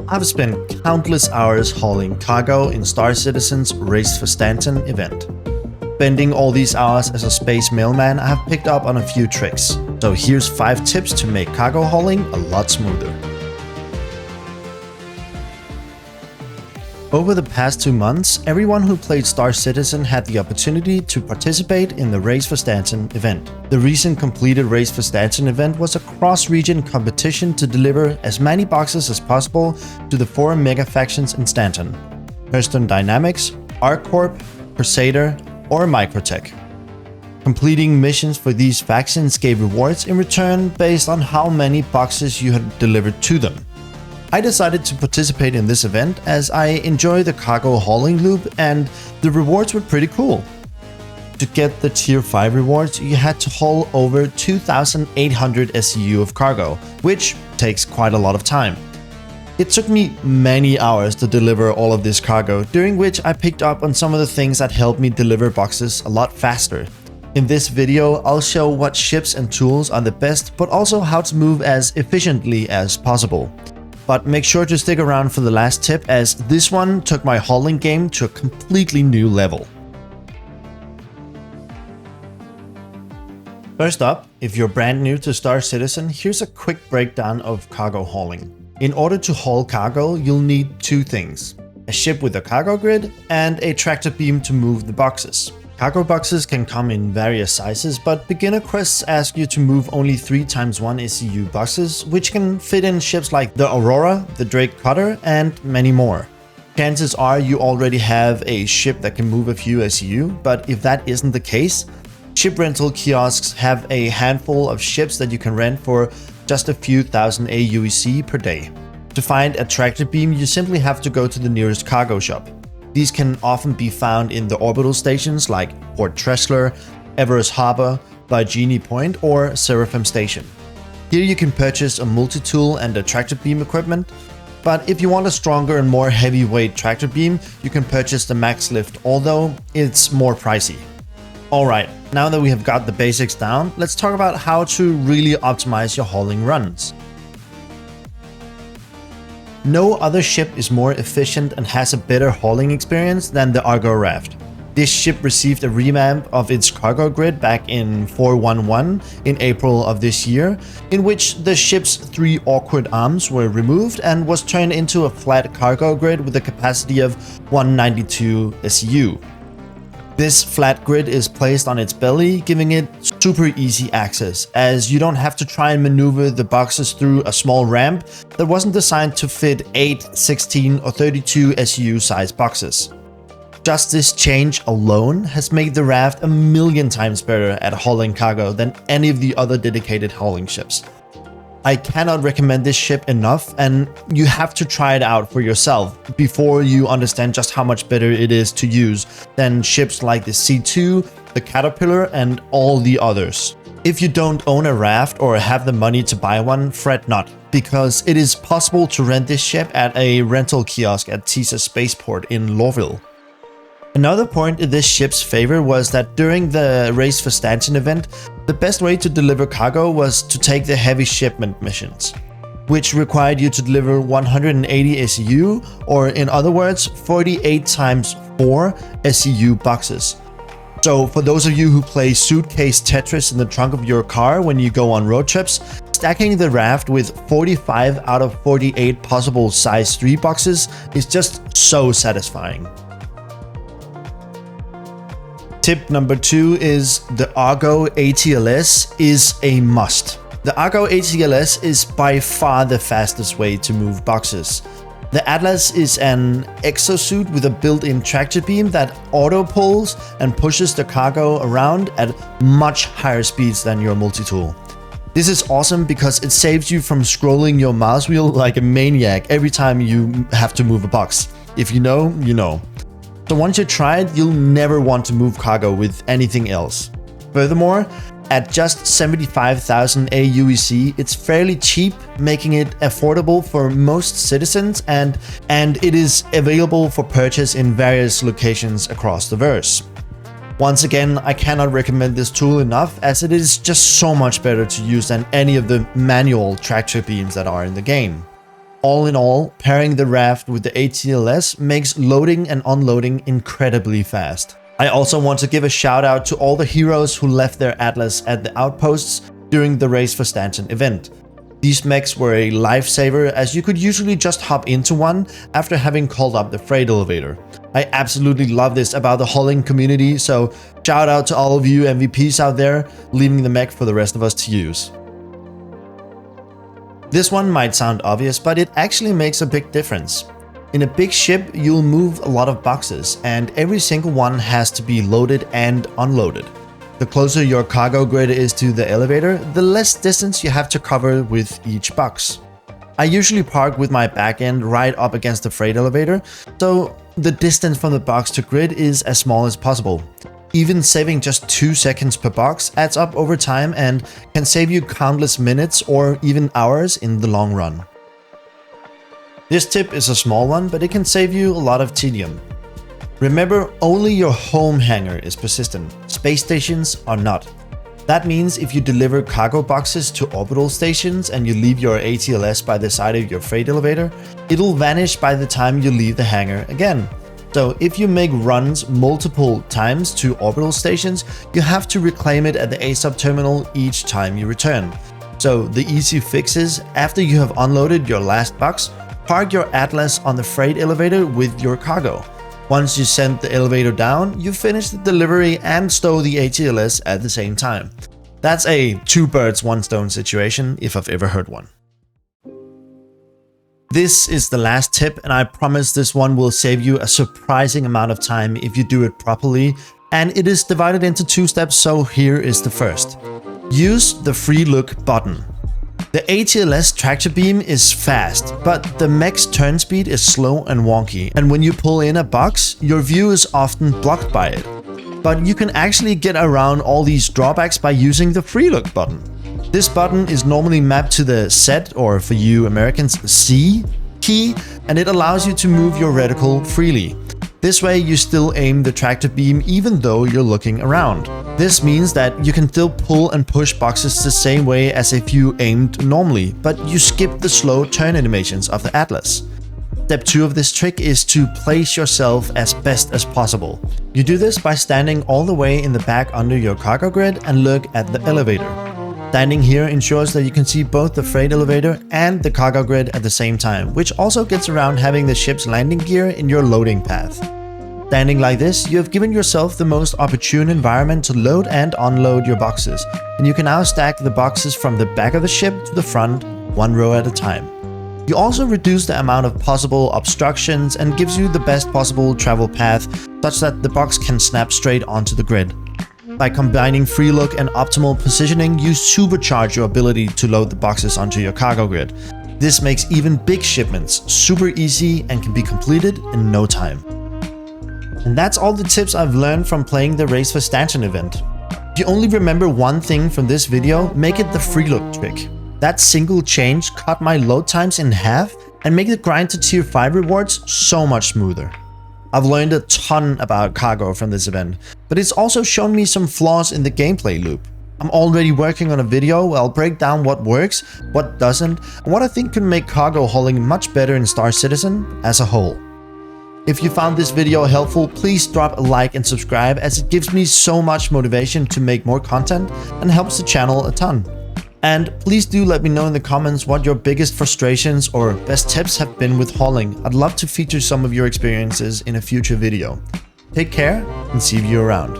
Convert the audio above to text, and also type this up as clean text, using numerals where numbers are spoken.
I've spent countless hours hauling cargo in Star Citizen's Race for Stanton event. Spending all these hours as a space mailman, I have picked up on a few tricks. So here's 5 tips to make cargo hauling a lot smoother. Over the past 2 months, everyone who played Star Citizen had the opportunity to participate in the Race for Stanton event. The recent completed Race for Stanton event was a cross-region competition to deliver as many boxes as possible to the 4 mega factions in Stanton: Hearthstone Dynamics, Argo, Crusader, or Microtech. Completing missions for these factions gave rewards in return based on how many boxes you had delivered to them. I decided to participate in this event as I enjoy the cargo hauling loop and the rewards were pretty cool. To get the tier 5 rewards, you had to haul over 2,800 SCU of cargo, which takes quite a lot of time. It took me many hours to deliver all of this cargo, during which I picked up on some of the things that helped me deliver boxes a lot faster. In this video, I'll show what ships and tools are the best, but also how to move as efficiently as possible. But make sure to stick around for the last tip, as this one took my hauling game to a completely new level. First up, if you're brand new to Star Citizen, here's a quick breakdown of cargo hauling. In order to haul cargo, you'll need 2 things: a ship with a cargo grid and a tractor beam to move the boxes. Cargo boxes can come in various sizes, but beginner quests ask you to move only 3x1 SCU boxes, which can fit in ships like the Aurora, the Drake Cutter, and many more. Chances are you already have a ship that can move a few SCU, but if that isn't the case, ship rental kiosks have a handful of ships that you can rent for just a few thousand AUEC per day. To find a tractor beam, you simply have to go to the nearest cargo shop. These can often be found in the orbital stations like Port Tressler, Everest Harbor, Virginie Point, or Seraphim Station. Here you can purchase a multi-tool and a tractor beam equipment, but if you want a stronger and more heavyweight tractor beam, you can purchase the Max Lift, although it's more pricey. Alright, now that we have got the basics down, let's talk about how to really optimize your hauling runs. No other ship is more efficient and has a better hauling experience than the Argo RAFT. This ship received a revamp of its cargo grid back in 4.1.1 in April of this year, in which the ship's 3 awkward arms were removed and was turned into a flat cargo grid with a capacity of 192 SCU. This flat grid is placed on its belly, giving it super easy access, as you don't have to try and maneuver the boxes through a small ramp that wasn't designed to fit 8, 16 or 32 SCU size boxes. Just this change alone has made the RAFT a million times better at hauling cargo than any of the other dedicated hauling ships. I cannot recommend this ship enough, and you have to try it out for yourself before you understand just how much better it is to use than ships like the C2, the Caterpillar, and all the others. If you don't own a RAFT or have the money to buy one, fret not, because it is possible to rent this ship at a rental kiosk at Teasa Spaceport in Lorville. Another point in this ship's favor was that during the Race for Stanton event, the best way to deliver cargo was to take the heavy shipment missions, which required you to deliver 180 SCU, or in other words, 48x4 SCU boxes. So for those of you who play suitcase Tetris in the trunk of your car when you go on road trips, stacking the RAFT with 45 out of 48 possible size 3 boxes is just so satisfying. Tip number 2 is the Argo ATLS is a must. The Argo ATLS is by far the fastest way to move boxes. The Atlas is an exosuit with a built-in tractor beam that auto-pulls and pushes the cargo around at much higher speeds than your multi-tool. This is awesome because it saves you from scrolling your mouse wheel like a maniac every time you have to move a box. If you know, you know. So once you try it, you'll never want to move cargo with anything else. Furthermore, at just 75,000 AUEC, it's fairly cheap, making it affordable for most citizens, and it is available for purchase in various locations across the verse. Once again, I cannot recommend this tool enough, as it is just so much better to use than any of the manual tractor beams that are in the game. All in all, pairing the raft with the ATLS makes loading and unloading incredibly fast. I also want to give a shout out to all the heroes who left their Atlas at the outposts during the Race for Stanton event. These mechs were a lifesaver, as you could usually just hop into one after having called up the freight elevator. I absolutely love this about the hauling community, so shout out to all of you MVPs out there, leaving the mech for the rest of us to use. This one might sound obvious, but it actually makes a big difference. In a big ship, you'll move a lot of boxes, and every single one has to be loaded and unloaded. The closer your cargo grid is to the elevator, the less distance you have to cover with each box. I usually park with my back end right up against the freight elevator, so the distance from the box to grid is as small as possible. Even saving just 2 seconds per box adds up over time and can save you countless minutes or even hours in the long run. This tip is a small one, but it can save you a lot of tedium. Remember, only your home hangar is persistent. Space stations are not. That means if you deliver cargo boxes to orbital stations and you leave your ATLS by the side of your freight elevator, it'll vanish by the time you leave the hangar again. So if you make runs multiple times to orbital stations, you have to reclaim it at the ASUP terminal each time you return. So the easy fix is, after you have unloaded your last box, park your Atlas on the freight elevator with your cargo. Once you send the elevator down, you finish the delivery and stow the ATLS at the same time. That's a 2 birds 1 stone situation, if I've ever heard one. This is the last tip, and I promise this one will save you a surprising amount of time if you do it properly, and it is divided into 2 steps, so here is the first. Use the Freelook button. The ATLS tractor beam is fast, but the mech's turn speed is slow and wonky, and when you pull in a box, your view is often blocked by it. But you can actually get around all these drawbacks by using the Freelook button. This button is normally mapped to the Z, or for you Americans, C key, and it allows you to move your reticle freely. This way you still aim the tractor beam even though you're looking around. This means that you can still pull and push boxes the same way as if you aimed normally, but you skip the slow turn animations of the Atlas. Step 2 of this trick is to place yourself as best as possible. You do this by standing all the way in the back under your cargo grid and look at the elevator. Standing here ensures that you can see both the freight elevator and the cargo grid at the same time, which also gets around having the ship's landing gear in your loading path. Standing like this, you have given yourself the most opportune environment to load and unload your boxes, and you can now stack the boxes from the back of the ship to the front, 1 row at a time. You also reduce the amount of possible obstructions and gives you the best possible travel path, such that the box can snap straight onto the grid. By combining Freelook and optimal positioning, you supercharge your ability to load the boxes onto your cargo grid. This makes even big shipments super easy and can be completed in no time. And that's all the tips I've learned from playing the Race for Stanton event. If you only remember one thing from this video, make it the Freelook trick. That single change cut my load times in half and make the grind to tier 5 rewards so much smoother. I've learned a ton about cargo from this event, but it's also shown me some flaws in the gameplay loop. I'm already working on a video where I'll break down what works, what doesn't, and what I think can make cargo hauling much better in Star Citizen as a whole. If you found this video helpful, please drop a like and subscribe, as it gives me so much motivation to make more content and helps the channel a ton. And please do let me know in the comments what your biggest frustrations or best tips have been with hauling. I'd love to feature some of your experiences in a future video. Take care and see you around.